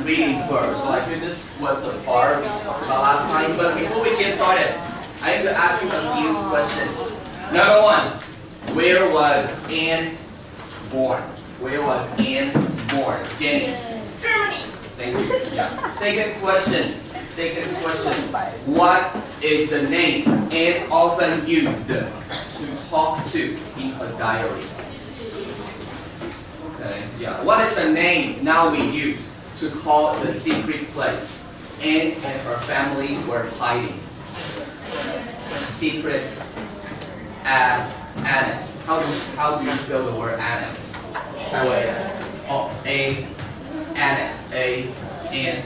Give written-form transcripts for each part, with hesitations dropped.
reading first. So like this was the part we talked about last time. But before we get started, I need to ask you a few questions. Number one, where was Anne born? Where was Anne born? Jenny. Germany. Thank you. Yeah. Second question. What is the name Anne often used to talk to in her diary? Okay. Yeah. What is the name now we use to call the secret place Anne and her family were hiding? Secret annex. How do you spell the word annex? Oh, annex. A-N-N-E-X.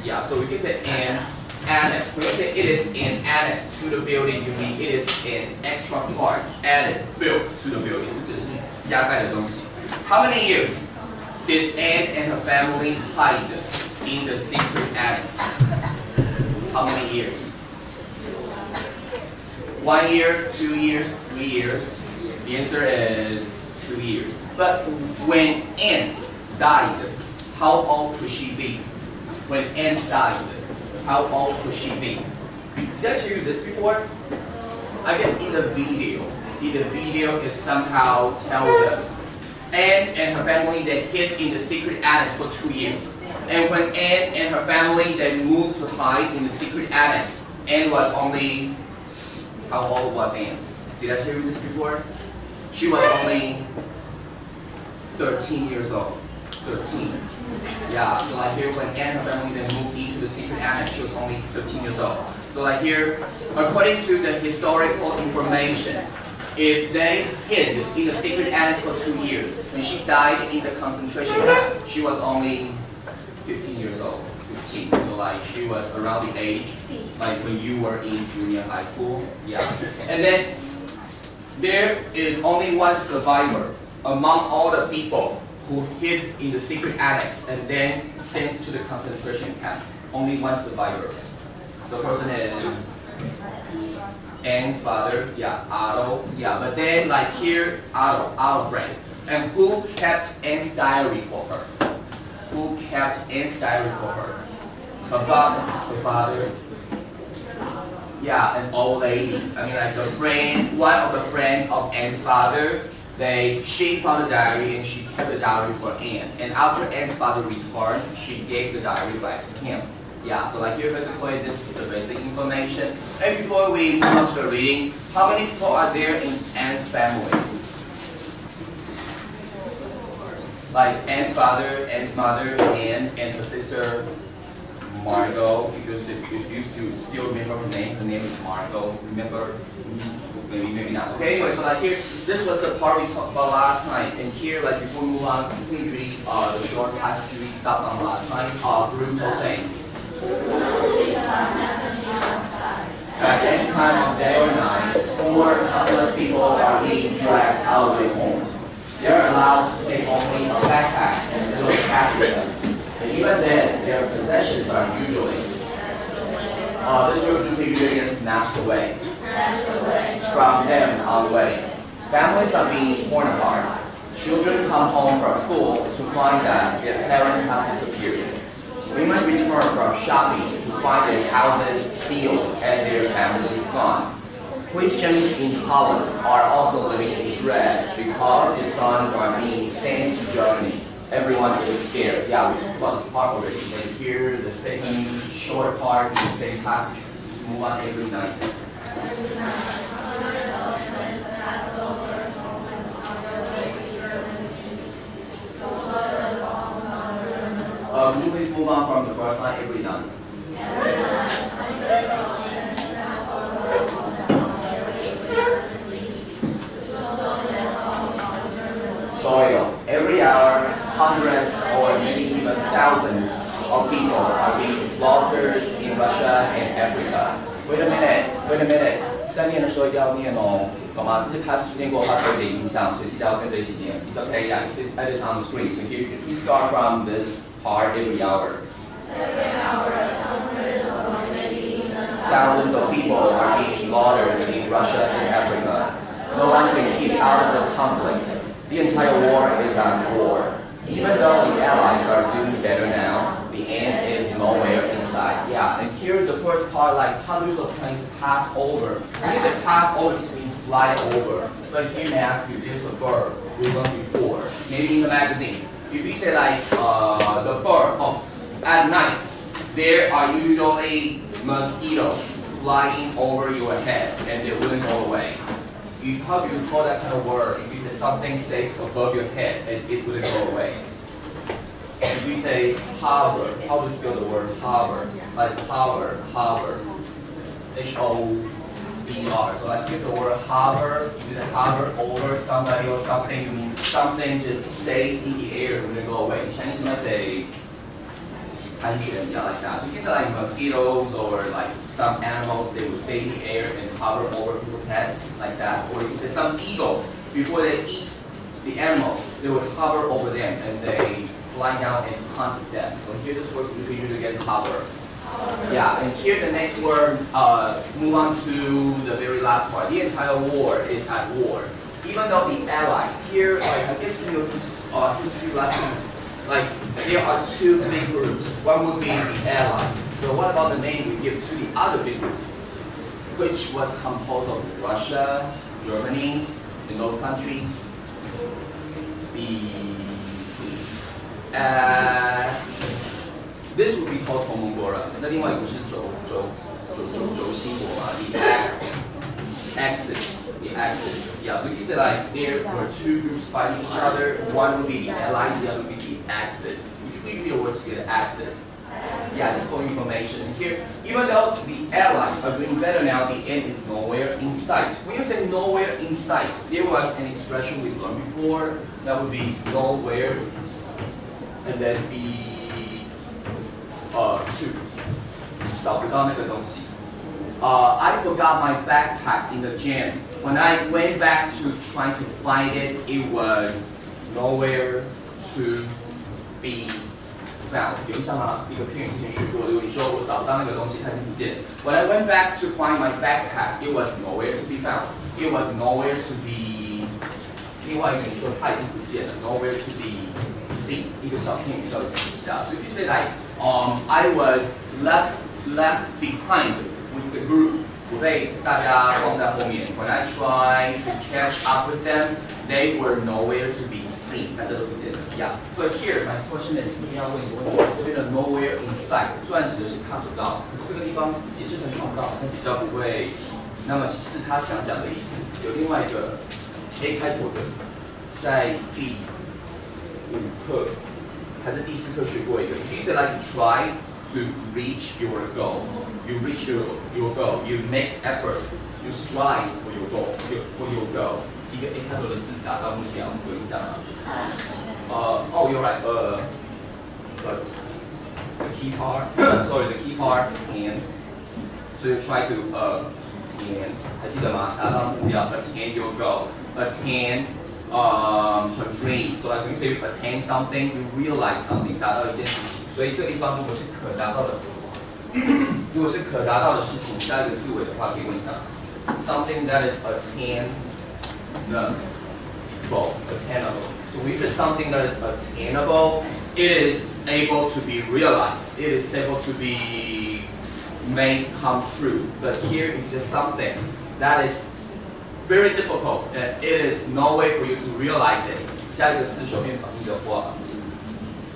Yeah, so we can say an annex. When you say it is an annex to the building, you mean it is an extra part added, built to the building. 这是加盖的东西. How many years did Anne and her family hide in the secret annex? How many years? 1 year, 2 years, 3 years? The answer is 2 years. But when Anne died, how old could she be? When Anne died, how old could she be? Did I show you this before? I guess in the video it somehow tells us Anne and her family, they hid in the secret annex for 2 years. And when Anne and her family, they moved to hide in the secret annex, Anne was only, how old was Anne? Did I show you this before? She was only 13 years old. 13. Yeah, so like here when Anne and her family then moved into the secret annex, she was only 13 years old. So like here, according to the historical information, if they hid in the secret annex for 2 years, when she died in the concentration camp, she was only 15 years old. 15. So like she was around the age like when you were in junior high school. Yeah. And then there is only one survivor among all the people who hid in the secret annex and then sent to the concentration camps. Only one survivor. The person is Anne's father, yeah, Otto, yeah. But then like here, Otto friend. And who kept Anne's diary for her? Who kept Anne's diary for her? Her father. Yeah, an old lady. I mean like one of the friends of Anne's father. She found the diary and she kept the diary for Anne. And after Anne's father returned, she gave the diary back to him. Yeah, so like here basically this is the basic information. And before we move on to the reading, how many people are there in Anne's family? Like Anne's father, Anne's mother, Anne, and her sister Margot. If you still remember her name is Margot. Remember? Maybe not. Okay, anyway, so like here, this was the part we talked about last time. And here, like before we move on, please read the short passage we stopped on last time. Brutal things. At any time of day or night, poor, helpless people are being dragged out of their homes. They are allowed to take only a backpack and a little cash with them. And even then, their possessions are usually snatched away. From them on the way. Families are being torn apart. Children come home from school to find that their parents have disappeared. Women return from shopping to find their houses sealed and their families gone. Christians in Holland are also living in dread because their sons are being sent to Germany. Everyone is scared. Yeah, we talked about this part already. And here, the second short part in the same passage. Just move on every night. Please move on from the first line, every night. Soil. Every hour, hundreds or maybe even thousands of people are being slaughtered in Russia and Africa. Wait a minute. 在念的时候一定要念哦，懂吗？这些 passage 念过的话会有点影响，所以记得要跟着一起念。It's okay, yeah, it's on the screen. So here, we start from this part every hour. Thousands of people are being slaughtered in Russia and Africa. No one can keep out of the conflict. The entire war is at war. Even though the Allies are doing better now, are like hundreds of planes pass over. When you say pass over, it means fly over. But here may ask you, there's a bird we learned before, maybe in the magazine. If you say like the bird, at night, there are usually mosquitoes flying over your head and they wouldn't go away. How do you call that kind of word? If you say something stays above your head and it wouldn't go away. If you say hover, how do you spell the word hover? Like hover, H-O-V-R. So like if the word hover, you say hover over somebody or something, you mean something just stays in the air and wouldn't go away. In Chinese, you might say 安全, yeah, like that. So you can say like mosquitoes or like some animals, they will stay in the air and hover over people's heads, like that. Or you can say some eagles, before they eat the animals, they would hover over them and they fly down and hunt them. So here this word we usually get hover. Yeah, and here the next word, move on to the very last part. The entire war is at war. Even though the allies, here, like I guess in your history lessons, like there are two big groups. One would be the allies. So what about the name we give to the other big group, which was composed of Russia, Germany, in those countries. This would be called 同盟国人。那另外一个是轴心国嘛 the axis. Yeah, so you can say like there were two groups fighting each other. One would be the allies, the other would be the axis. Usually you hear words together, axis. Yeah, just for information. And here, even though the allies are doing better now, the end is nowhere in sight. When you say nowhere in sight, there was an expression we learned before. That would be nowhere, and then be to. 找不到那个东西。I forgot my backpack in the gym. When I went back to try to find it, it was nowhere to be found. 有印象吗？一个片语之前学过，如果你说我找不到那个东西，它是不见。When I went back to find my backpack, it was nowhere to be found. It was nowhere to be. 另外一个你说它已经不见了 ，nowhere to be seen. 一个小片语稍微记一下。So if you say like, I was left behind with the group. 我被大家放在后面。When I tried to catch up with them, they were nowhere to be seen. 大家都不见了。Yeah. But here, my question is，今天要问一个问题，这边的 nowhere in sight，虽然指的是看不到，可是这个地方解释成看不到，好像比较不会，那么是他想讲的意思。有另外一个 A 开头的，在第5课还是第4课学过一个。He said like try to reach your goal. You reach your goal. You make effort. You strive for your goal. For your goal. 一个 A 开头的字达到目标，有印象吗？You're right. But the key part. Sorry, the key part. And so you try to and 还记得吗？达到目标 attain your goal. Attain her dream. So like when you say you attain something, you realize something. 达到一件事情。所以这个地方如果是可达到的。如果是可达到的事情，加一个字尾的话，可以问一下 something that is attainable. So when you say something that is attainable, it is able to be realized. It is able to be made come true. But here is just something that is very difficult, and it is no way for you to realize it. 加一个字手边翻译的话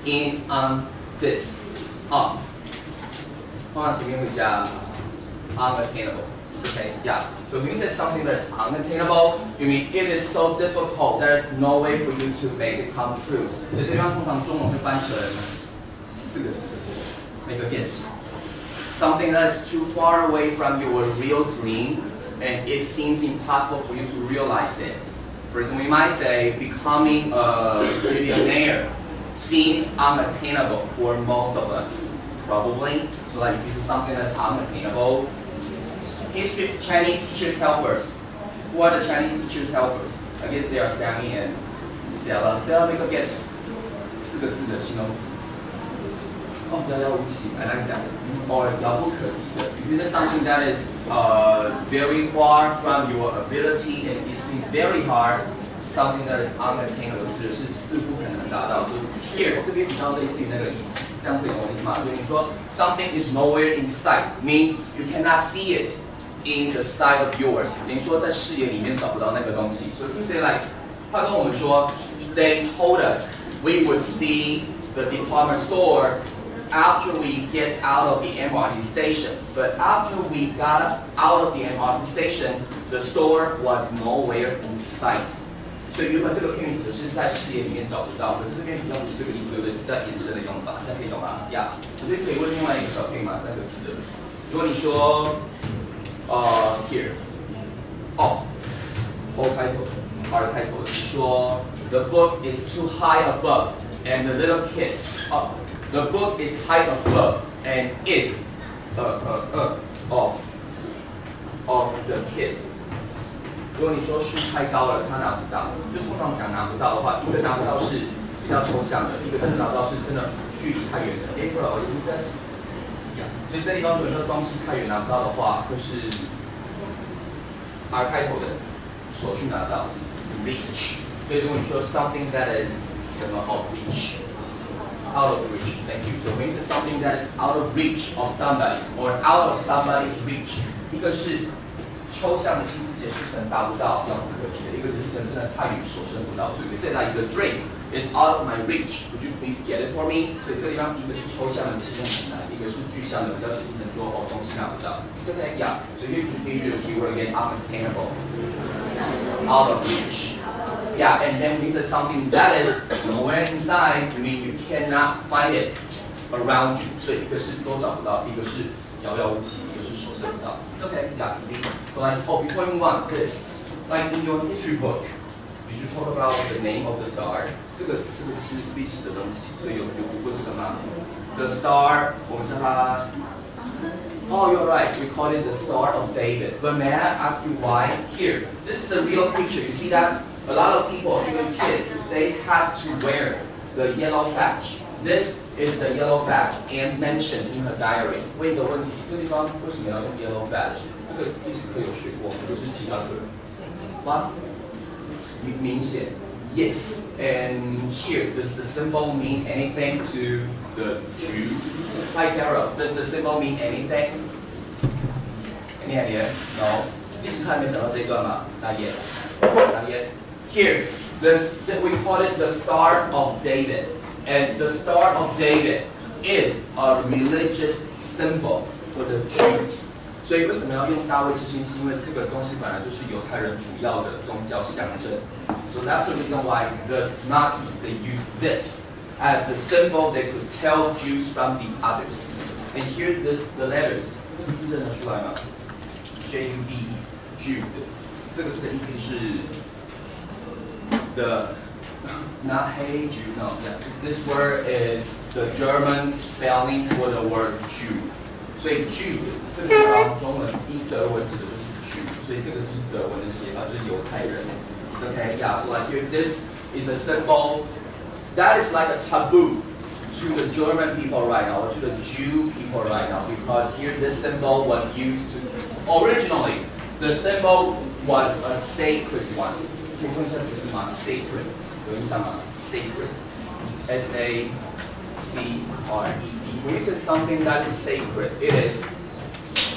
，in this on。通常前面会加 unattainable. Okay, yeah. So when you say something that's unattainable, you mean it is so difficult, there's no way for you to make it come true. 所以这边通常中文会翻成4个字，make a guess. Something that is too far away from your real dream, and it seems impossible for you to realize it. For example, you might say becoming a millionaire seems unattainable for most of us. Probably. So like if this is something that's unattainable. History, Chinese teachers helpers. Who are the Chinese teachers helpers? I guess they are Sammy and Stella. Stella, make a guess. 4个字的形容词。遥遥无期 I like that. Or 遥不可及的。If it is something that is very far from your ability and it seems very hard, something that is unattainable 指的是似乎很难达到。So here 这边比较类似于那个意思。这样可以懂我意思吗？所以你说 something is nowhere in sight means you cannot see it in the sight of yours， 等于说在视野里面找不到那个东西。所以 you say like， 他跟我们说 ，they told us we would see the department store after we get out of the MRT station. But after we got out of the MRT station, the store was nowhere in sight. 所以原本这个片语指的是在视野里面找不到，可是这边比较不是这个意思，对不对？在延伸的用法，这样可以懂吗？呀，我觉得可以问另外一个小片语嘛，3个字的。如果你说here O 开头的 ，R 开头的，你说 the book is too high above and the little kid the book is high above and it of the kid。如果你说书太高了，他拿不到，就通常讲拿不到的话，一个拿不到是比较抽象的，一个真的拿不到是真的距离太远的。April, you do this？ 所以这地方如果说东西太远拿不到的话，会是 R 开头的手去拿到 reach。所以如果你说 something that is 什么 of reach。Out of reach, thank you. So means something that is out of reach of somebody or out of somebody's reach. 一个是抽象的意思解释成达不到、遥不可及的，一个是真正的太远手伸不到。所以 we say like the drink is out of my reach. Would you please get it for me? 所以这地方一个是抽象的解释用很难，一个是具象的比较解释成说东西拿不到。这个呀，所以就可以用 keyword again, unattainable, out of reach. Yeah, and then we say something that is nowhere inside, I mean you cannot find it around you. 所以一个是都找不到，一个是遥遥无期，一个是手伸不到。It's okay, yeah, easy. But like, before we move on, this, like in your history book, did you talk about the name of the star? 这个是历史的东西，所以有读过这个吗 ？The star， 我们叫它。Oh, you're right. We call it the Star of David. But may I ask you why? Here, this is a real picture. You see that? A lot of people, even kids, they have to wear the yellow badge. This is the yellow badge and mentioned in her diary. 问一个问题，这地方为什么要用 yellow badge？ 这个历史课有学过，不是其他课。哇，明显 ，yes. And here, does the symbol mean anything to the Jews? Hi, Carol. Does the symbol mean anything? Any idea? No. 历史课还没讲到这一段吗？ Not yet. Not yet. Here, we call it the Star of David. And the Star of David is a religious symbol for the Jews. 所以为什么要用大卫之星？是因为这个东西本来就是犹太人主要的宗教象征。So that's the reason why the Nazis, they use this as the symbol that could tell Jews from the others. And here, the letters. 这个字认得出来吗 ？J-U-D-E, Jude. 这个字的意思是 the not hey Jew, no, yeah. This word is the German spelling for the word Jew. 所以 Jew 这个地方中文德文指的就是 Jew， 所以这个是德文的写法，就是犹太人。Okay, yeah. So like here, this is a symbol that is like a taboo to the German people right now, or to the Jew people right now, because here this symbol was used to originally. The symbol was a sacred one. 可以问一下这是什么 ？Sacred 有印象吗 ？Sacred, S-A-C-R-E-D. When you say something that is sacred, it is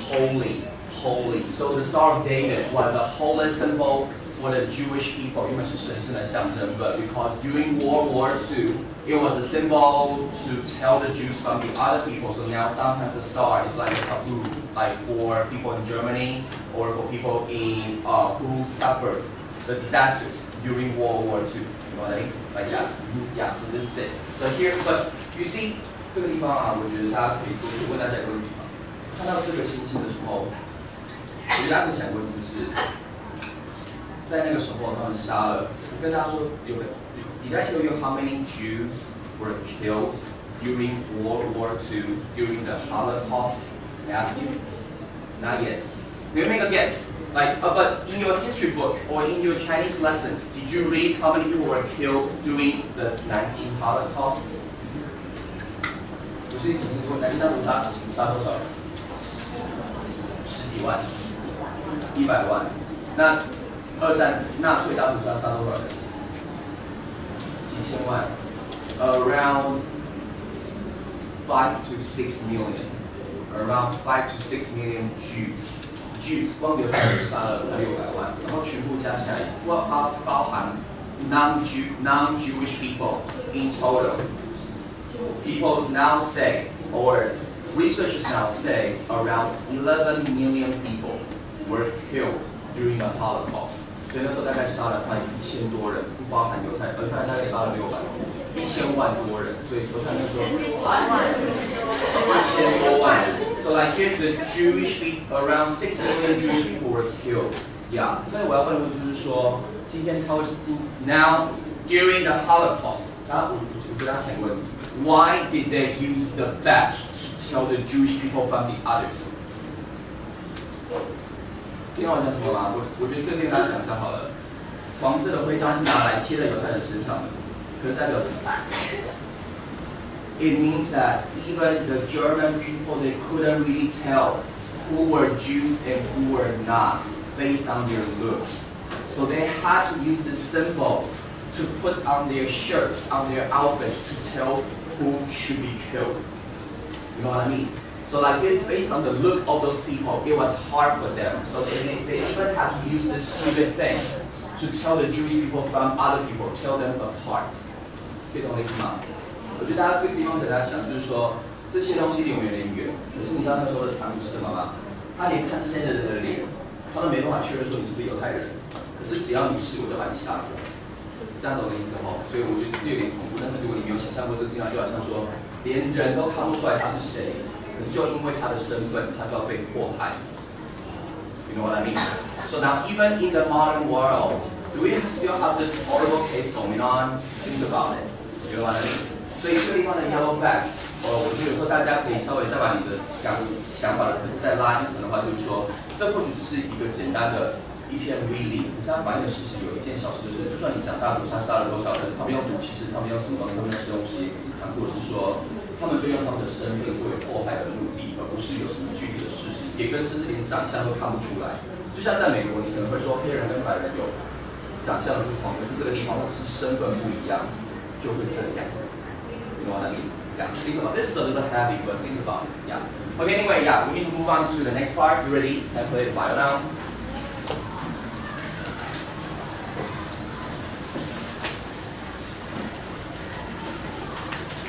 holy, holy. So the Star of David was a holy symbol for the Jewish people. 因为是神圣的象征 but because during World War II, it was a symbol to tell the Jews from the other people. So now sometimes the star is like a taboo, like for people in Germany or for people in who suffered the disasters during World War II. You know what I mean? Like that. Yeah. So this is it. So here, but you see, 这个地方啊，我觉得大家可以多问大家一个问题嘛。看到这个星星的时候，我觉得大家想问题是，在那个时候他们杀了，我跟大家说有个。Did I tell you how many Jews were killed during World War II, during the Holocaust? I ask you. Not yet. You make a guess. Like, but in your history book or in your Chinese lessons, did you read how many people were killed during the 19th Holocaust? 不是，你说南京大屠杀杀多少人？10几万，100万。那二战纳粹大屠杀杀多少人？几千万 ，around 5 to 6 million, around 5 to 6 million Jews. Jews 光犹太人杀了快600万，然后全部加起来，包含 non-Jewish people in total. People now say, or researchers now say, around 11 million people were killed during the Holocaust. 所以那时候大概杀了快1000多人，不包含犹太人，大概杀了600，1000万多人，所以犹太人那时候1000多万人。So like here's the Jewish people, around 6 million Jewish people were killed. Yeah. 所以我要问的问题就是说，今天他会是now during the Holocaust， 我给大家想一个问题 ：Why did they use the badge to tell the Jewish people from the others？ 听到我讲什么吗？我觉得这个跟大家讲一下好了。黄色的徽章是拿来贴在犹太人身上的，可是代表什么 ？It means that even the German people they couldn't really tell who were Jews and who were not based on their looks. So they had to use this symbol to put on their shirts, on their outfits to tell who should be killed. You know what I mean? So like based on the look of those people, it was hard for them. So they even had to use this stupid thing to tell the Jewish people from other people, tell them apart. 可以懂我的意思吗？我觉得大家这个地方给大家想，就是说这些东西离我们有点远。可是你知道那时候的残酷是什么吗？他连看这些人的脸，他都没办法确认说你是不是犹太人。可是只要你是，我就把你杀死。这样懂我的意思吼？所以我觉得这是有点恐怖。但是如果你没有想象过这个事情，就好像说连人都看不出来他是谁。可是就因为他的身份，他就要被迫害。You know what I mean? So now, even in the modern world, do we still have this horrible case going on? Think about it. You know what I mean? 所以这个地方的 yellow badge， 我觉得有时候大家可以稍微再把你的想法的层次再拉一层的话，就是说，这或许只是一个简单的一篇 reading， 可是它反映的事实有一件小事，就是就算你讲大屠杀杀了多少人，他们用毒气室，他们用什么东西，他们用实用实验，可是残酷的是说。他们就用他们的身份作为迫害的目的，而不是有什么具体的事实，也跟甚至连长相都看不出来。就像在美国，你可能会说黑人跟白人有长相的不同，可是这个地方它只是身份不一样，就会这样。You know what I mean? Yeah. Think about this is a little heavy, but think about it. Yeah. Okay. Anyway, yeah. We need to move on to the next part. You ready? Can I play the file now?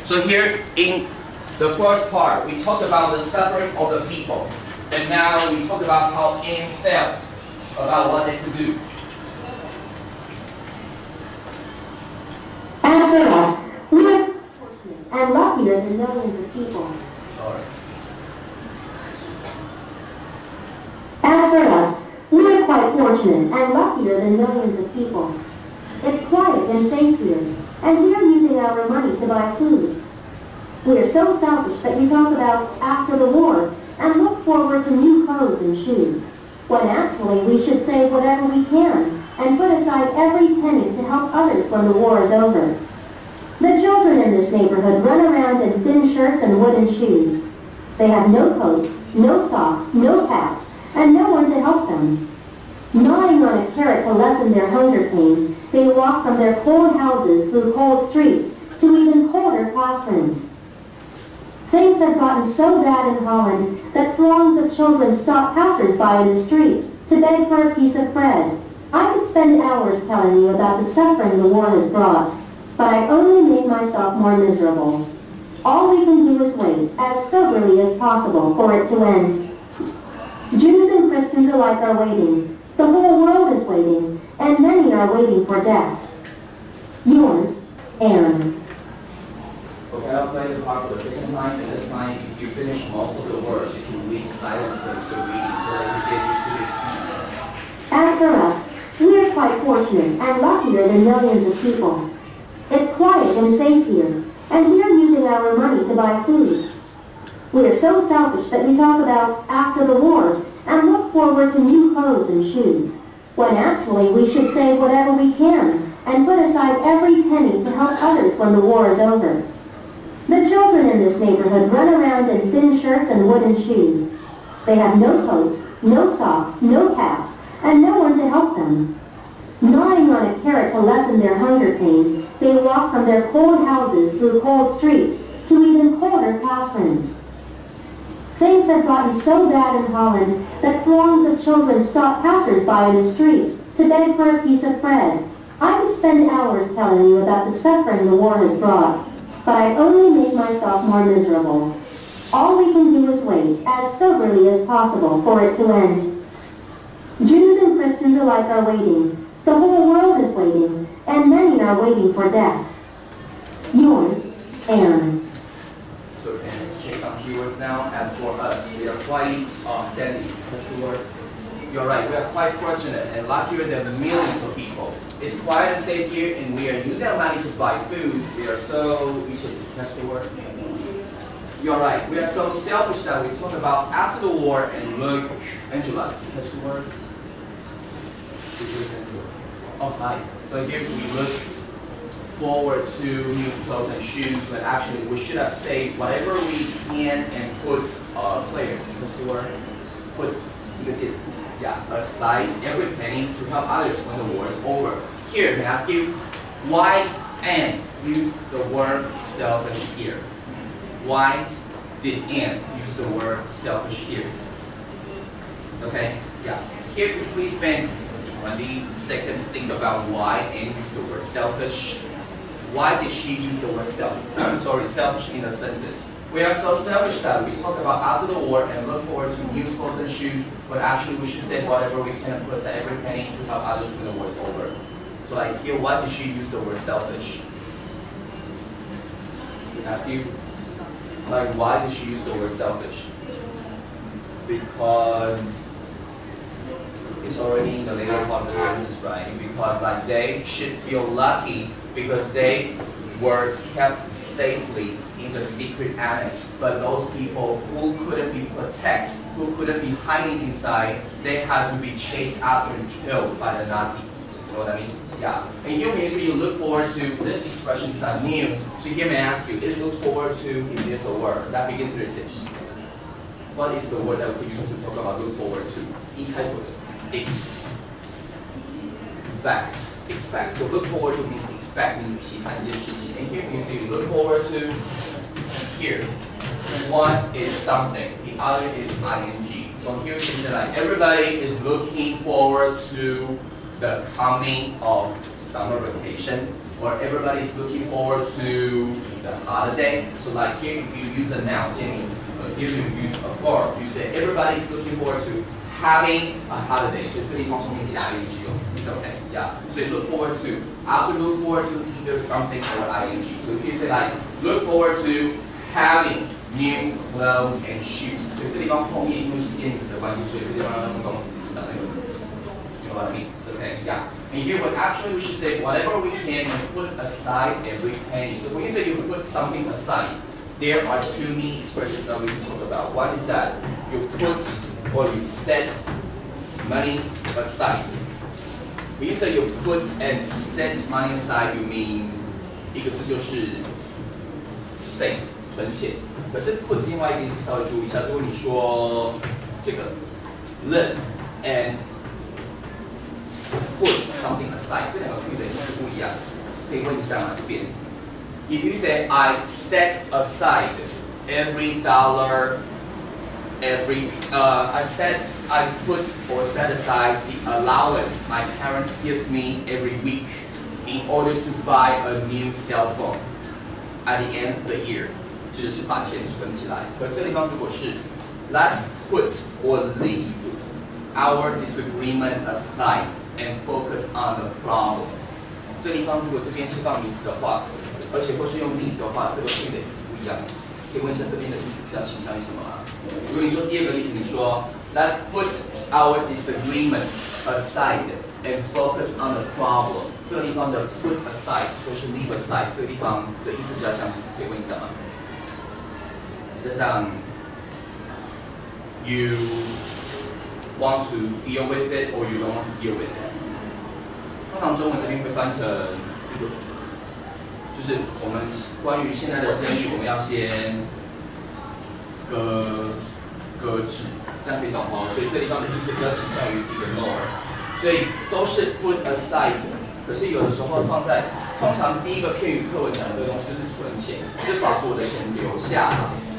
So here in the first part, we talked about the suffering of the people. And now we talk about how Anne felt about what they could do. As for us, we are fortunate and luckier than millions of people. Sorry. As for us, we are quite fortunate and luckier than millions of people. It's quiet and safe here, and we are using our money to buy food. We are so selfish that we talk about after the war and look forward to new clothes and shoes, when actually we should save whatever we can and put aside every penny to help others when the war is over. The children in this neighborhood run around in thin shirts and wooden shoes. They have no coats, no socks, no caps, and no one to help them. Gnawing on a carrot to lessen their hunger pain, they walk from their cold houses through cold streets to even colder classrooms. Things have gotten so bad in Holland that throngs of children stop passers-by in the streets to beg for a piece of bread. I could spend hours telling you about the suffering the war has brought, but I only made myself more miserable. All we can do is wait, as soberly as possible, for it to end. Jews and Christians alike are waiting. The whole world is waiting, and many are waiting for death. Yours, Aaron. Okay, I'll play the part for the second time, and this time, if you finish most of the words, you can read silence the reading so that you get used to this. As for us, we are quite fortunate and luckier than millions of people. It's quiet and safe here, and we are using our money to buy food. We are so selfish that we talk about after the war and look forward to new clothes and shoes, when actually we should save whatever we can and put aside every penny to help others when the war is over. The children in this neighborhood run around in thin shirts and wooden shoes. They have no coats, no socks, no caps, and no one to help them. Gnawing on a carrot to lessen their hunger pain, they walk from their cold houses through cold streets to even colder classrooms. Things have gotten so bad in Holland that throngs of children stop passers-by in the streets to beg for a piece of bread. I could spend hours telling you about the suffering the war has brought, but I only make myself more miserable. All we can do is wait, as soberly as possible, for it to end. Jews and Christians alike are waiting. The whole world is waiting, and many are waiting for death. Yours, Aaron. So can you check some keywords now? As for us, we are quite sandy. You're right, we are quite fortunate and luckier than millions of people. It's quiet and safe here, and we are using our money to buy food. We are so, you should catch the word? You're right, we are so selfish that we talk about after the war and look, Angela, catch the word? Oh, hi. So here we look forward to new clothes and shoes, but actually we should have saved whatever we can and put player, put aside every penny to help others when the war is over. Here, can I ask you, why Anne use the word selfish here? Why did Anne use the word selfish here? It's okay? Yeah. Here, could you please spend 20 seconds think about why Anne used the word selfish? Why did she use the word selfish in a sentence? We are so selfish that we talk about after the war and look forward to new clothes and shoes, but actually we should save whatever we can and put aside every penny to help others when the war is over. So like here, why did she use the word selfish? Ask you, like why did she use the word selfish? Because it's already in the later part of the sentence, right? Because like they should feel lucky because they were kept safely in the secret annex, but those people who couldn't be protected, who couldn't be hiding inside, they had to be chased after and killed by the Nazis. You know what I mean? Yeah. And here means you look forward to, this expression is not new, so here may I ask you, is look forward to, if there's a word that begins with it? What is the word that we use to talk about look forward to? 一开头的 expect. So look forward to means expect, means 期盼一件事情. And here means you look forward to, here, one is something, the other is ing. So here you can say like everybody is looking forward to the coming of summer vacation, or everybody is looking forward to the holiday. So like here if you use a noun, 介名词, but here you use a verb, you say everybody is looking forward to having a holiday. So 这地方后面加 ing 哦 it's okay, yeah. So you look forward to, I have to look forward to either something or ing. So if you say like, look forward to having new clothes and shoes. 所以这地方后面因为是介名词的关系，所以这地方要用动词当那个名词。You know what I mean? It's okay, yeah. And here, but actually we should say whatever we can and put aside every penny. So when you say you put something aside, there are two main expressions that we can talk about. One is that you put or you set money aside. When you say you put and set money aside, you mean 一个字就是 save 存钱。可是 put 另外一个意思稍微注意一下，如果你说这个 live and put something aside， 这两个句的意思不一样。可以问一下吗？这边 ，if you say I set aside every dollar, I put or set aside the allowance my parents give me every week in order to buy a new cell phone at the end of the year， 指的是把钱存起来。可这地方如果是 let's put or leave our disagreement aside and focus on the problem， 这地方如果这边是放名词的话，而且或是用 leave 的话，这个句的意思不一样。可以问一下这边的意思比较倾向于什么吗？如果你说第二个例子，你说 let's put our disagreement aside and focus on the problem， 这个地方的 put aside 或是 leave aside， 这个地方的意思比较像，可以问一下吗？就像 you want to deal with it or you don't want to deal with it。通常中文这边会翻成一个，就是我们关于现在的争议，我们要先搁置，这样可以懂哦。所以这地方的意思比较倾向于 ignore， 所以都是 put aside， 可是有的时候放在通常第一个片语课文讲的这个东西就是存钱，就是把所有的钱留下来。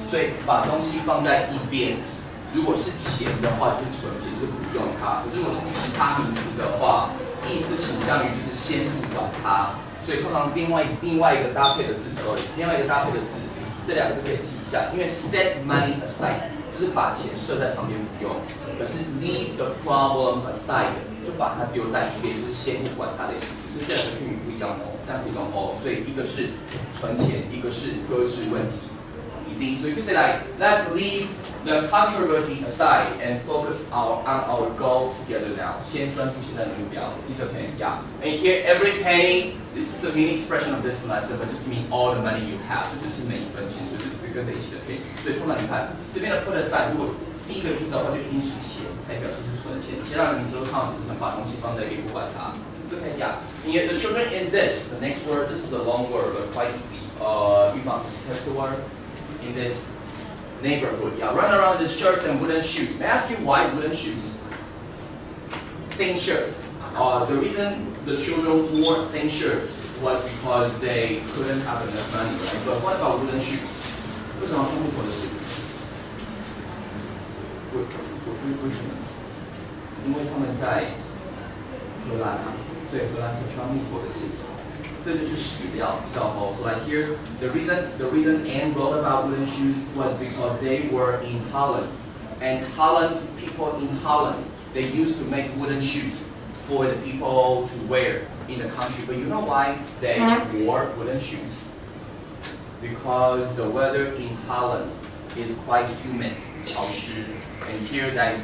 所以把东西放在一边。如果是钱的话，就是存钱，就是不用它；可是如果是其他名词的话，意思倾向于就是先不管它。所以通常另外一个搭配的字，这两个字可以记一下，因为 set money aside 就是把钱设在旁边不用，可是 leave the problem aside 就把它丢在一边，就是先不管它的意思。所以这两个片语不一样哦，这样可以懂哦。所以一个是存钱，一个是搁置问题。Easy. So you can say like, let's leave the controversy aside and focus on our goal together now. 先专注现在的目标。It's okay, yeah. And here, every penny. This is the meaning expression of this lesson, but just mean all the money you have. 这就是每一分钱，所以这是跟在一起的片语。所以通常你看这边的 put aside， 如果第一个意思的话，就一定是钱，才表示是存钱。其他的名词都常只是把东西放在一边不管它。It's okay, yeah. And yet the children in this, the next word, this is a long word, but quite easy. 预防 test word. In this neighborhood, yeah, run around with shirts and wooden shoes. May I ask you why wooden shoes? Thin shirts. The reason the children wore thin shirts was because they couldn't have enough money, right? But what about wooden shoes? 为什么穿木头的鞋？为什么？因为他们在荷兰啊，所以荷兰是穿木头的鞋子。这就是史料，知道吗？ So like here, the reason Anne wrote about wooden shoes was because they were in Holland, and people in Holland, they used to make wooden shoes for the people to wear in the country. But you know why they wore wooden shoes? Because the weather in Holland is quite humid, 潮湿, and here that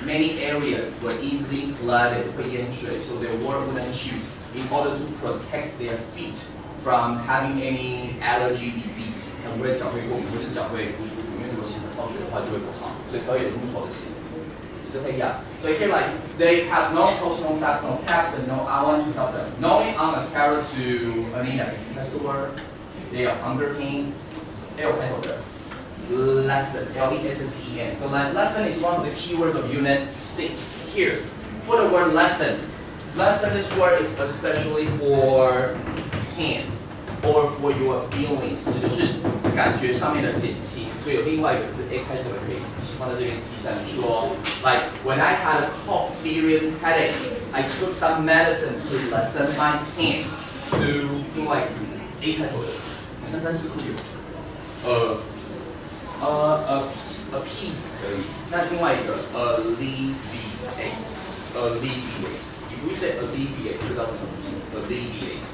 many areas were easily flooded, 会淹水, so they wore wooden shoes in order to protect their feet from having any allergy disease. 它不会脚会过敏或者脚会不舒服，因为如果鞋子泡水的话就会不好，所以才会有木头的鞋子。It's okay, yeah. So here, like they have no posts, no sacks, no caps, and no Allen to help them. Knowing on a carrot to Anita, that's the word. They are hunger pain. Lesson, L-E-S-S-E-N. So like lesson is one of the keywords of Unit 6. Here, for the word lesson, this word is especially for pain or for your feelings， 就是感觉上面的减轻。所以有另外一个字 A 开头的可以放在这边记一下。你说 like when I had a serious headache, I took some medicine to lessen my pain. To 另外一个字 A 开头的，好像单词库有appease 可以。那另外一个 alleviate. If we say alleviate, 就知道怎么拼 alleviate.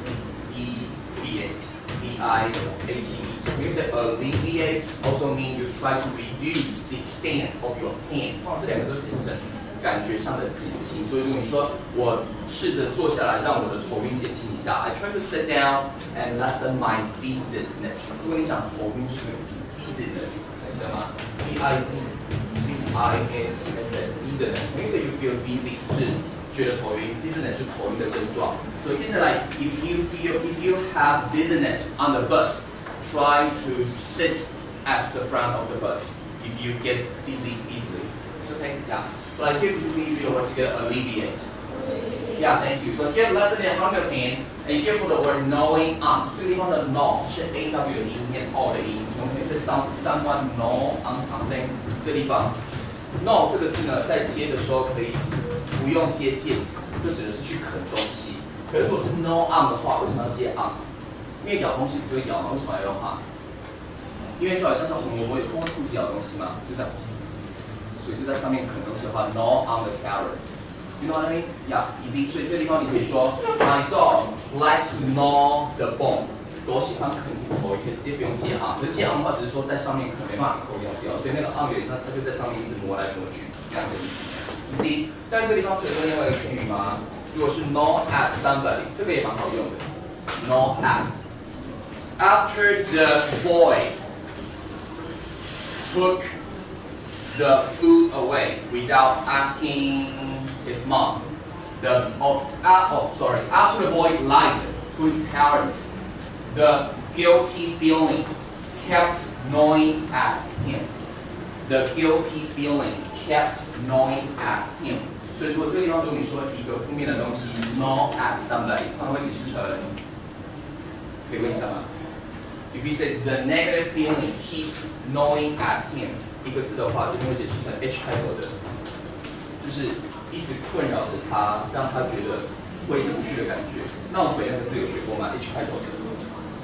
B-I-A-T-E. So when you say alleviate, also means you try to reduce the extent of your pain. 这两个都是形成感觉上的减轻。所以如果你说我试着坐下来让我的头晕减轻一下 ，I try to sit down and lessen my dizziness. 如果你想头晕是什么意思 ？dizziness 记得吗 ？D-I-Z-Z-I-N-S-S dizziness. When you say you feel dizzy 是觉得头晕 ，dizziness 是头晕的症状。So you can say like if you have dizziness on the bus, try to sit at the front of the bus. If you get dizzy easily, it's okay. Yeah. So like here we usually always get alleviate. Yeah, thank you. So here lessen the hunger pain, and here for the word knowing on. 这个地方的 know 是 A W 的音念 O 的音。我们可以是 someone know on something. 这个地方 know 这个字呢，在接的时候可以不用接介词，就指的是去啃东西。可是如果是 know on 的话，为什么要接 on？ 因为咬东西不就咬吗？为什么要用 on？ 因为就好像是红萝卜有通过肚子咬东西嘛，就这样。所以就在上面啃东西的话 ，gnaw on the carrot。You know what I mean? Yeah, easy. 所以这个地方你可以说 ，My dog likes to gnaw the bone。我喜欢啃骨头，也可以直接不用接 on。可是接 on 的话，只是说在上面啃，没办法抠掉。所以那个 on 有点像，它就在上面一直磨来磨去，这样的意思。easy。但这个地方可以用另外一个片语吗？如果是 gnaw at somebody， 这个也蛮好用的。gnaw at. After the boy took the food away without asking his mom. After the boy lied to his parents, the guilty feeling kept gnawing at him. The guilty feeling kept gnawing at him. 所以如果这个地方如果你说一个负面的东西 gnaw at somebody， 它会解释成，可以问一下吗？ If you say the negative feeling keeps gnawing at him， 一个字的话，这边会解释成 H 开头的，就是一直困扰着他，让他觉得会情绪的感觉。那我们那个字有学过吗 ？H 开头的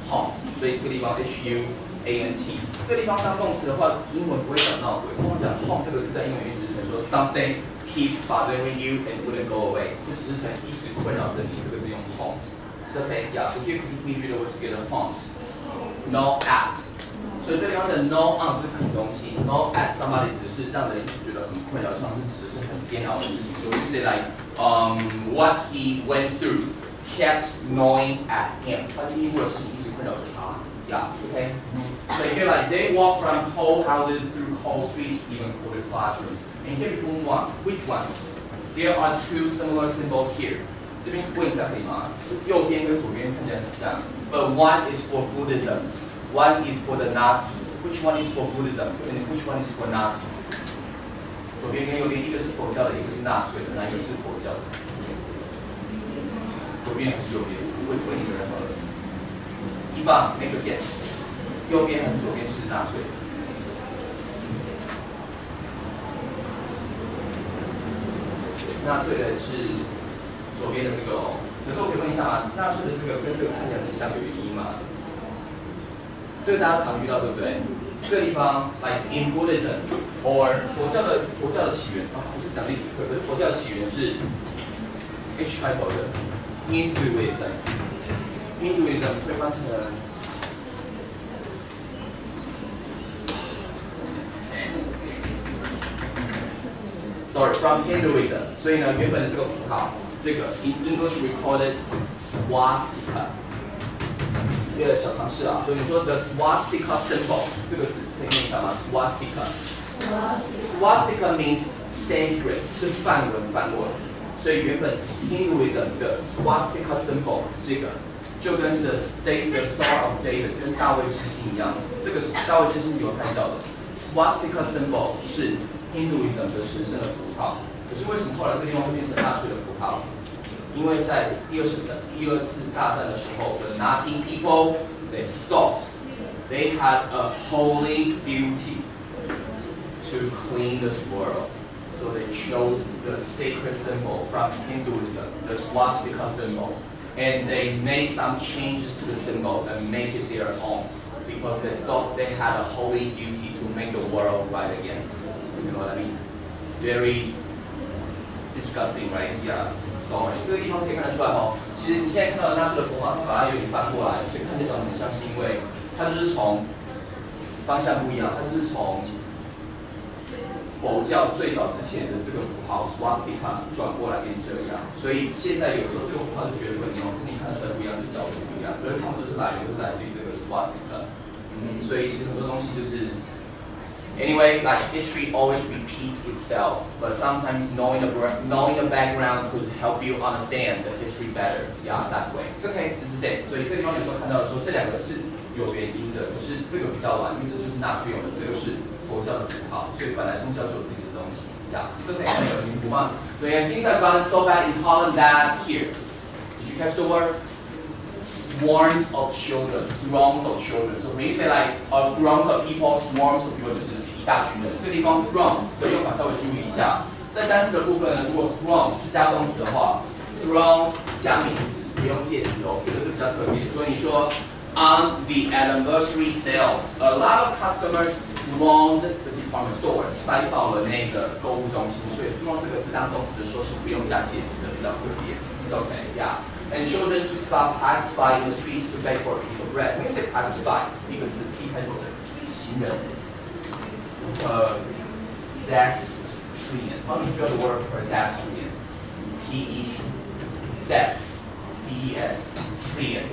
haunt， 所以这个地方 HUANT， 这个地方当动词的话，英文不会讲闹鬼。通常讲 haunt 这个字在英文语只是说 something keeps bothering you and wouldn't go away， 就只是成一直困扰着你，这个字用 haunt。Okay, yeah. So here we read the words together. Haunt, gnaw at. 所以这地方的 gnaw on 是啃东西 ，gnaw at somebody 只是让人一直觉得很困扰，通常是指的是很煎熬的事情。So we say like, what he went through kept gnawing at him. 他经历过的事情一直困扰着他。Yeah, okay. So here like they walk from cold houses through cold streets, even colder classrooms. And here we move on. Which one? There are two similar symbols here. 这边问一下可以吗？右边跟左边看起来很像 ，but one is for Buddhism, one is for the Nazis. Which one is for Buddhism and which one is for Nazis? 左边跟右边，一个是佛教的，一个是纳粹的，哪一个是佛教的？左边还是右边？问你们任何一方 make a guess， 右边还是左边是纳粹？纳粹的是。左边的这个哦，有时候我可以问一下吗？纳粹的这个跟这个看起来很像，有原因吗？这个大家常遇到，对不对？这个地方 ，like in Buddhism or 佛教的起源啊，不是讲历史课，可是佛教的起源是 H 开头的 Hinduism 会翻成，sorry from Hinduism， 所以呢，原本的这个符号。这个 in English we call it swastika， 一个小常识啊。所以你说 the swastika symbol 这个字可以念一下吗 ？swastika means Sanskrit， 是梵文。所以原本 Hinduism 的 swastika symbol 这个就跟 the Star of David 跟大卫之星一样，这个是大卫之星你有看到的 swastika symbol 是 Hinduism 的神圣的符号。可是为什么后来这个地方会变成纳粹的符号？因为在第二次大战的时候 ，the Nazi people they thought they had a holy duty to clean this world, so they chose the sacred symbol from Hinduism, the swastika symbol, and they made some changes to the symbol and make it their own because they thought they had a holy duty to make the world right again. You know what I mean? Very disgusting, right? Yeah. Sorry. 这个地方可以看得出来哦。其实你现在看到纳粹的符号，它把它有点翻过来，所以看起来长得很像，是因为它就是从方向不一样，它就是从佛教最早之前的这个符号 swastika 转过来变这样。所以现在有时候这个符号就觉得很牛，可是你看得出来不一样，就角度不一样。可是它们都是来源是来自于这个 swastika。所以其实很多东西就是。Anyway, like history always repeats itself, but sometimes knowing the background could help you understand the history better. Yeah, that way. It's okay, this is it. 所以这地方有时候看到的说，这两个是有原因的，可是这个比较晚，因为这就是纳粹用的，这个是佛教的符号，所以本来宗教就有自己的东西。Yeah, it's okay. 没有灵符嘛？所以 things have gotten so bad in Holland that here. Did you catch the word? Swarms of children, throngs of children. So when you say like throngs of people, swarms of people 就是一大群人。这个地方是 throng， 所以用法稍微注意一下。在单词的部分呢，如果 throng 是加动词的话 ，throng 加名词，不用介词哦，这个是比较特别的。所以你说 on the anniversary sale, a lot of customers thronged the department store， 塞爆了那个购物中心。所以 throng 这个字当动词的时候是不用加介词的，比较特别。It's okay, yeah. And children to stop passers-by in the streets to beg for a piece of bread. When you say passers-by, 一个字 P 开头的行人。Pedestrian. How do you spell the word pedestrian? P-E-des-D-E-S. Trian.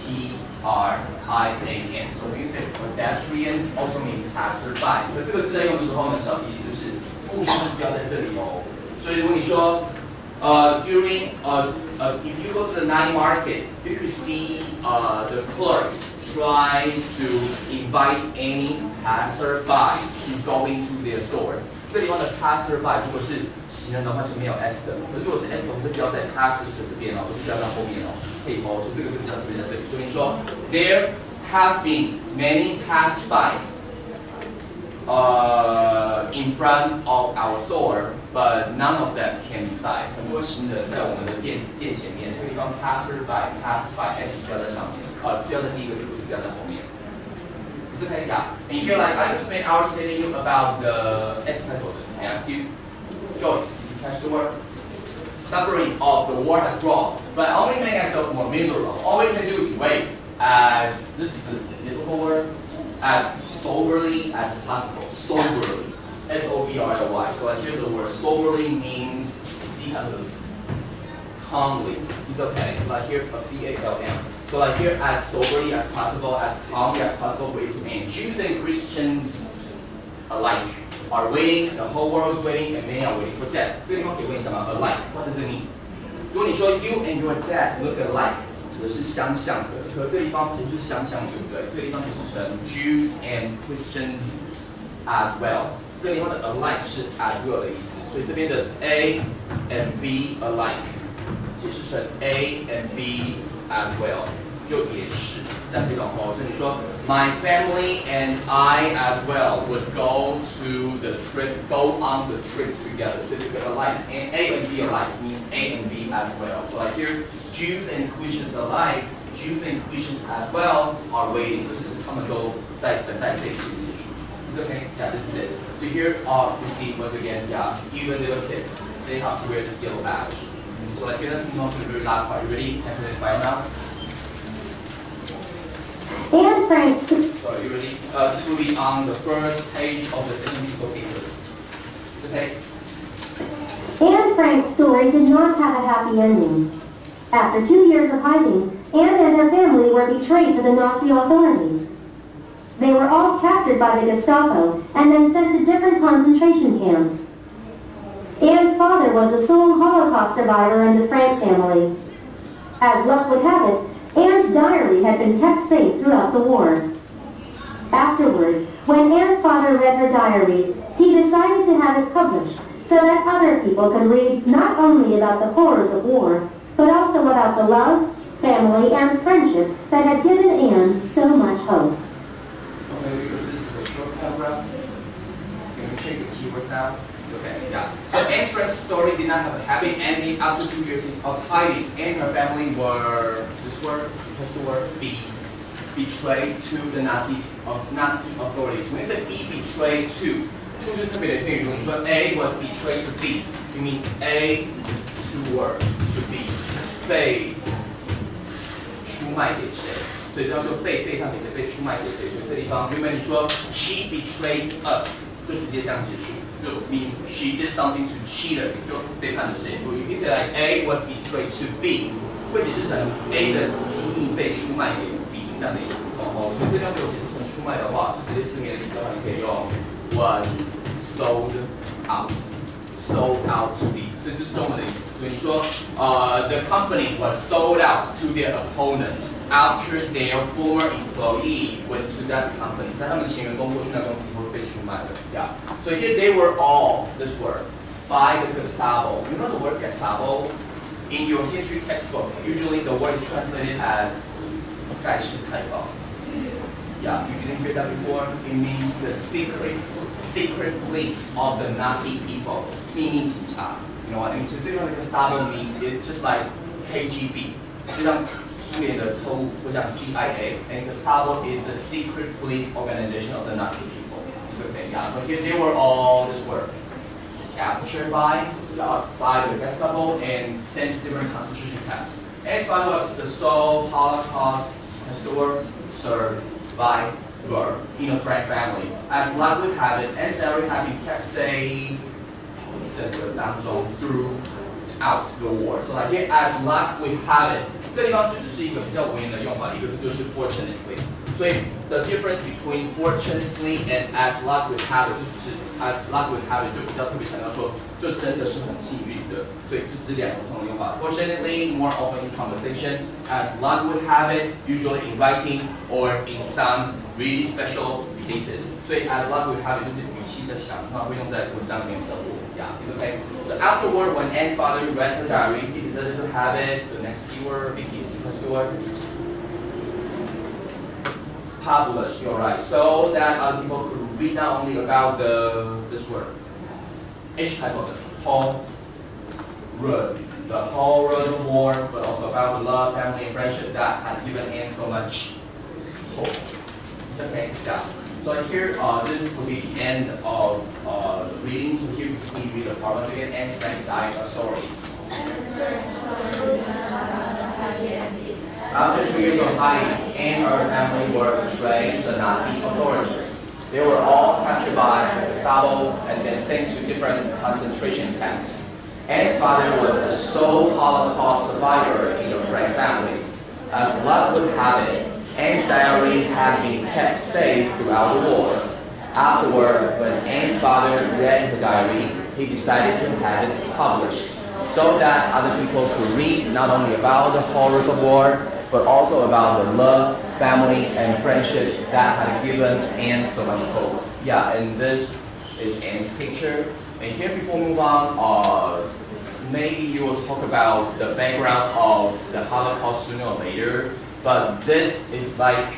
T-R-I-A-N. So when you say pedestrians, also mean passer-by. 那这个字在用的时候呢，小提醒就是复数标在这里哦。所以如果你说if you go to the night market, you could see the clerks try to invite any passerby to go into their stores. 这地方的 passerby 如果是行人的话是没有 s 的，可是如果是 s 的，我们是标在 passers 的这边哦，不是标在后面哦。可以哦，所以这个是比较特别在这里。所以你说 their have been many passers-by in front of our store, but none of them came inside. 很多行人在我们的店前面，这个地方 passers-by，s 标在上面，标在第一个字，不是标在后面。It's okay, yeah. And you feel like I just spent hours telling you about the S title. I asked you, Joyce, did you catch the word? Suffering of the war has brought, but only make ourselves more miserable. All we can do is wait, as this is a difficult word, as soberly as possible. Soberly, S-O-B-R-L-Y. So I hear the word soberly means see kind of calmly. It's okay. So I hear C-A-L-M. So like here, as soberly as possible, as calmly as possible for you to end. Jews and Christians alike are waiting, the whole world is waiting, and many are waiting for death. 这个地方可以问一下吗 ？Alike, what does it mean? 如果你说 you and your dad look alike， 指的是相像的，可这地方不是相像，对不对？这个地方解释成 Jews and Christians as well。这个地方的 alike 是 as well 的意思，所以这边的 A and B alike 解释成 A and B as well， 就也是这样可以懂哦。所以你说 My family and I as well would go on the trip together. So this is alike, and A and B alike means A and B as well. So like here, Jews and Christians alike, Jews and Christians as well are waiting. 就是他们都在等待这一切结束。It's okay. Yeah, this is it. So here, you see once again, yeah, even little kids, they have to wear this yellow badge. So like here, let's move on to the very last part. You ready? 10 minutes by now. And Frank's. So you ready? This will be on the first page of the second piece of paper. Okay. Anne Frank's story did not have a happy ending. After 2 years of hiding, Anne and her family were betrayed to the Nazi authorities. They were all captured by the Gestapo and then sent to different concentration camps. Anne's father was the sole Holocaust survivor in the Frank family. As luck would have it, Anne's diary had been kept safe throughout the war. Afterward, when Anne's father read her diary, he decided to have it published so that other people could read not only about the horrors of war, but also about the love, family, and friendship that had given Anne so much hope. Okay, because this is a short paragraph. Can we check the keywords now? Okay, yeah. So Anne's Frank's story did not have a happy ending after 2 years of hiding. Anne and her family were, this word, the word, betrayed to the Nazi authorities. When it said be betrayed to 就是特别的片语。如果你说 A was betrayed to B, you mean A to B 被出卖给谁？所以叫做被背叛给谁？被出卖给谁？所以这地方原本你说 she betrayed us， 就直接这样结束，就 means she did something to cheat us， 就背叛了谁？如果你 say like A was betrayed to B， 会解释成 A 的机密被出卖给 B 这样的意思。哦，所以这地方如果解释成出卖的话，就直接字面的意思的话，你可以用 was sold out to be， 所以这是中文的意思。所以你说the company was sold out to their opponent after their former employee went to that company， 在他们前员工过去那公司以后被出卖了。Yeah， so here they were all this word by the Gestapo. You know the word Gestapo? In your history textbook, usually the word is translated as 盖世太保. Yeah, you didn't hear that before? It means the secret police of the Nazi people. 秘密警察. You know what I mean? So this is what the Gestapo means. It's just like KGB. 就像苏联的偷或像 CIA. And Gestapo is the secret police organization of the Nazi people. Okay, yeah. So here they were all this word. Captured by the Gestapo and sent to different concentration camps. And Stalin was the sole Holocaust served by the Frank family. As luck would have it, and Sally had been kept safe throughout the war. So like here, as luck would have it, 这地方就只是一个比较文言的用法，一个就是 fortunately. 所以 the difference between fortunately and as luck would have it 就只是 as luck would have it 就比较特别强调说，就真的是很幸运的，所以就是两个不同的用法。Fortunately, more often in conversation. As luck would have it, usually in writing or in some really special cases. 所以 as luck would have it 就是语气在强，那会用在文章里面比较多。Yeah, it's okay. So afterward, when Anne's father read her diary, he decided to have it. The next keyword, big keyword. Publish, you're right. So that other people could read not only about this word, H type of the whole road, the whole road of war, but also about the love, family, and friendship that had given Anne so much hope. It's okay, yeah. So here, this will be the end of reading. So here we read the part once again. Anne's friend died a story. After 2 years of hiding, Anne and her family were betrayed to the Nazi authorities. They were all captured by the Gestapo and then sent to different concentration camps. Anne's father was the sole Holocaust survivor in the Frank family. As luck would have it, Anne's diary had been kept safe throughout the war. Afterward, when Anne's father read the diary, he decided to have it published, so that other people could read not only about the horrors of war, but also about the love, family, and friendship that had given Anne so much hope. Yeah, and this is Anne's picture. And here, before we move on, maybe you will talk about the background of the Holocaust sooner or later. But this is like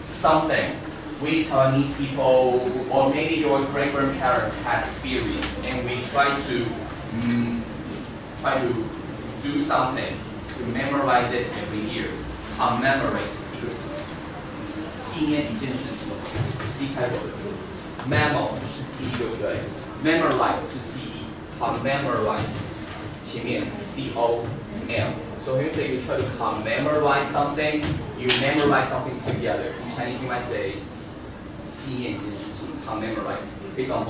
something we Taiwanese people, or maybe your great-grandparents had experienced, and we try to do something to memorize it every year. Commemorate 一个纪念一件事情 ，C 开头的 ，memo 是记忆，对不对 ？Memorize 是记忆 ，commemorate 前面 C-O-M。So here say you try to commemorate something, you memorize something together. In Chinese you might say 纪念一件事情 ，commemorate 可以懂吗？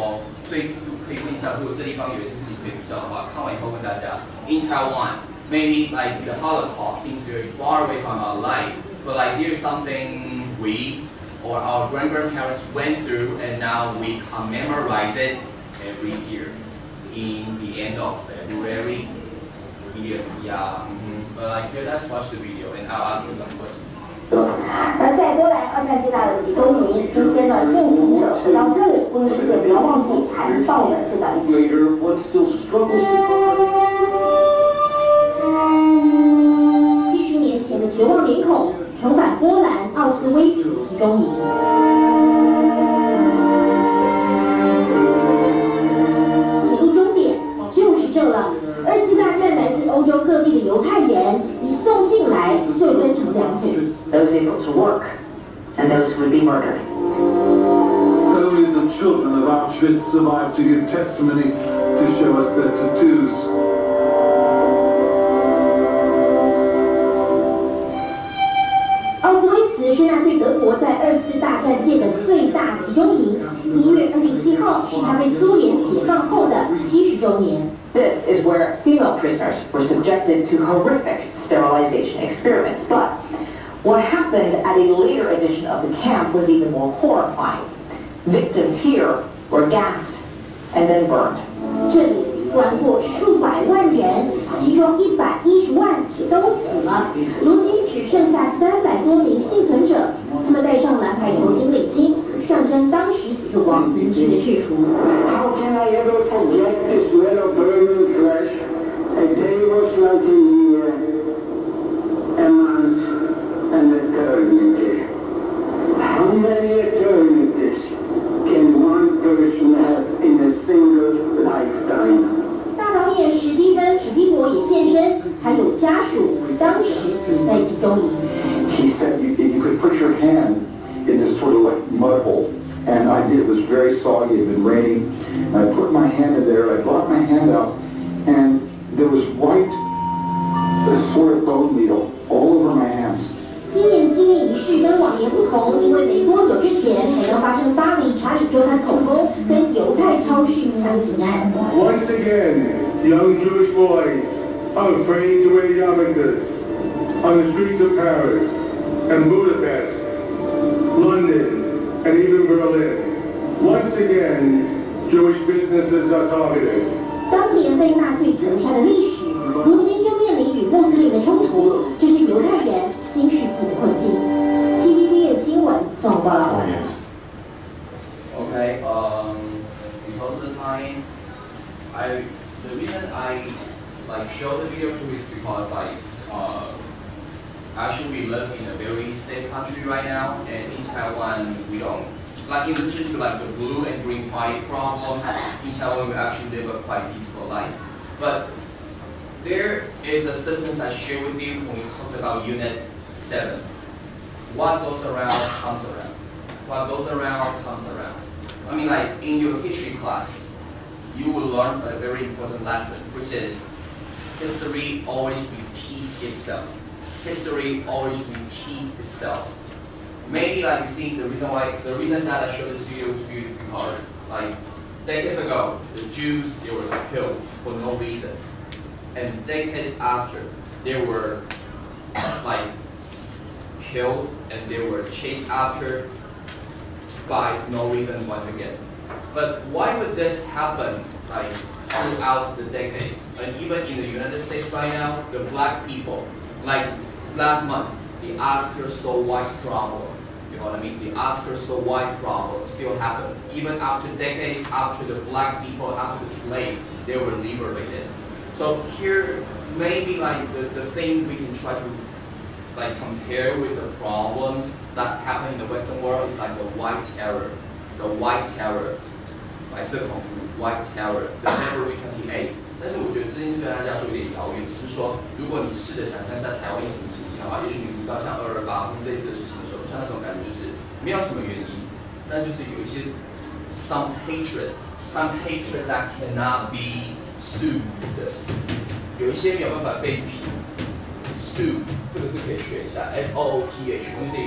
所以可以问一下，如果这地方有一件事情可以比较的话，看完以后问大家 ，In Taiwan, maybe like the Holocaust seems very far away from our life, but like here's something we or our grandparents went through, and now we commemorate it every year in the end of February. Yeah. But like here, let's watch the video, and I'll ask you some questions. 那在波兰二战最大的集中营，今天的幸存者回到这里，呼吁世界不要忘记残暴的这段历史。70年前的绝望脸孔，重返波兰奥斯威茨集中营。铁路终点就是这了。二次大战来自欧洲各地的犹太人一送进来就分成两组。Those able to work and those who would be murdered. Only the children of Auschwitz survived to give testimony to show us their tattoos. 奥斯威茨是纳粹德国在二次大战建的最大集中营。1月27号是它被苏联解放后的70周年。This is where female prisoners were subjected to horrific sterilization experiments. But what happened at a later edition of the camp was even more horrifying. Victims here were gassed and then burned. 这里关过数百万人，其中110万都死了。如今只剩下300多名幸存者，他们戴上蓝牌头巾领巾，象征当时死亡营区的制服。How can I ever forget the smell of burning flesh? A day was like a year, a month, an eternity. How many eternities can one person have in a single lifetime? 大导演史蒂芬·史蒂博也现身，还有家属，当时也在集中营。He said you could put your hand in this sort of like mud hole. And I did. It was very soggy. It had been raining. And I put my hand in there. I brought my hand out, and there was white, sort of bone meal all over my hands. 今年的纪念仪式跟往年不同，因为没多久之前才刚发生巴黎查理周餐口供跟犹太超市枪击案。Once again, young Jewish boys are afraid to wear yarmulkes on the streets of Paris and Budapest, London, and even Berlin. Once again, Jewish businesses are targeted. 当年被纳粹屠杀的历史，如今又面临与穆斯林的冲突，这是犹太人新世纪的困境。TVB 的新闻综合报道。Okay, because of the time, the reason I like show the video too is because like Actually, we live in a very safe country right now, and in Taiwan, we don't. Like in addition to like the blue and green party problems, in Taiwan we actually live a quite peaceful life. But there is a sentence I share with you when we talked about Unit 7. What goes around comes around. What goes around comes around. I mean, like in your history class, you will learn a very important lesson, which is history always repeats itself. History always repeats itself. Maybe like you see the reason that I showed this video to you is because like decades ago the Jews, they were killed for no reason, and decades after they were like killed and they were chased after by no reason once again. But why would this happen like throughout the decades? And even in the United States right now, the black people, like last month, the Oscar so white problem. You know what I mean? The Oscar so white problem still happened. Even after decades, after the black people, after the slaves, they were liberated. So here, maybe like the thing we can try to like compare with the problems that happen in the Western world is like the white terror. The white terror. 白色恐怖 White Terror, the February 28th. 但是我觉得这件事对大家说有点遥远，只是说，如果你试着想象在台湾有什么情境的话，也许你读到像228或是类似的事情的时候，像那种感觉就是没有什么原因，但就是有一些 some hatred that cannot be soothed， 有一些没有办法被soothed， 这个字可以学一下 SOOTH， 我们是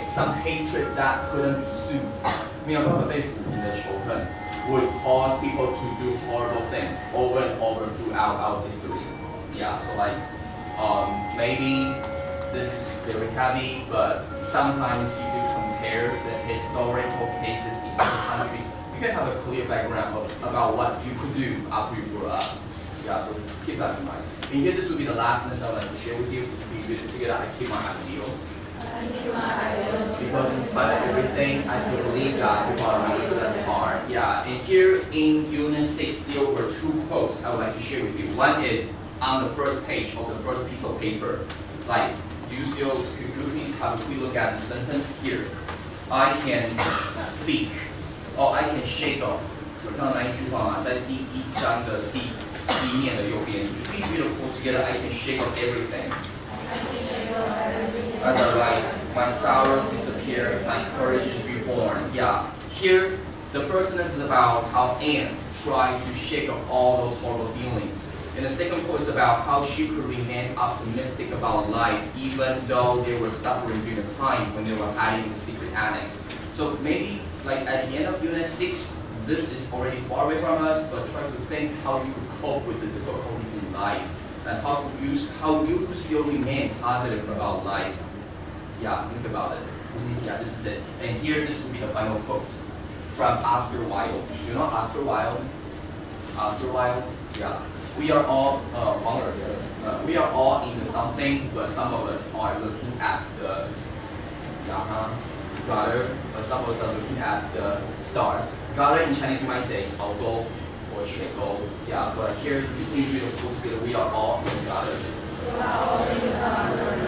some hatred that couldn't be soothed， 没有办法被抚平的仇恨。would cause people to do horrible things over and over throughout our history. Yeah, so like maybe this is very heavy, but sometimes if you compare the historical cases in other countries, you can have a clear background about what you could do after you grow up. Yeah, so keep that in mind. And here this will be the last lesson I would like to share with you. We do this together. I keep my ideals. Because in spite of everything, I still believe that people are really good at heart. Yeah, and here in Unit 6, there were 2 quotes I would like to share with you. One is on the first page of the first piece of paper. Like, could you please have a quick look at the sentence here? I can speak, or I can shake off. 有看到那一句话吗？在第1章的第1面的右边，你必须的 pull together. I can shake off everything. As I write, my sorrows disappear, my courage is reborn. Yeah, here the first sentence is about how Anne tried to shake off all those horrible feelings. And the second point is about how she could remain optimistic about life even though they were suffering during the time when they were hiding in the secret annex. So maybe like at the end of Unit 6, this is already far away from us, but try to think how you could cope with the difficulties in life and how you could still remain positive about life. Yeah, think about it. Yeah, this is it. And here, this will be the final quote from Oscar Wilde. You know Oscar Wilde? Oscar Wilde? Yeah. We are all we are all into something, but some of us are looking at the gutter, but some of us are looking at the stars. Gutter in Chinese you might say 潮沟 or 水沟. Yeah, so here we are all in the gutter.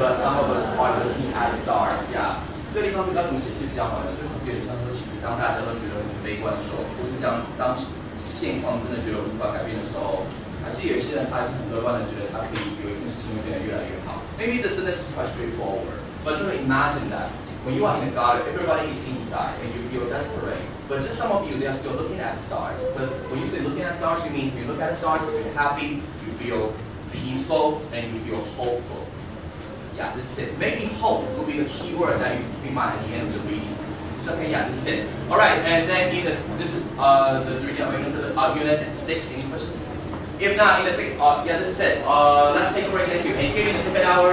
But some of us are looking at the stars. Yeah. 这个地方要怎么解释比较好呢？就有点像说，其实当大家都觉得很悲观的时候，或是像当现况真的觉得无法改变的时候，还是有一些人他还是很乐观的，觉得他可以有一件事情会变得越来越好。Maybe the sentence is quite straightforward, but try to imagine that when you are in the garden, everybody is inside and you feel desperate. But just some of you, they are still looking at the stars. But when you say looking at stars, you mean when you look at the stars, you're happy, you feel peaceful, and you feel hopeful. Yeah, this is it. Maybe hope will be the key word that you keep in mind at the end of the reading. It's okay, yeah, this is it. Alright, and then this is the 3D of Unit 6. Any questions? If not, in the second, yeah, this is it. Let's take a break. Thank you. And here in the second hour.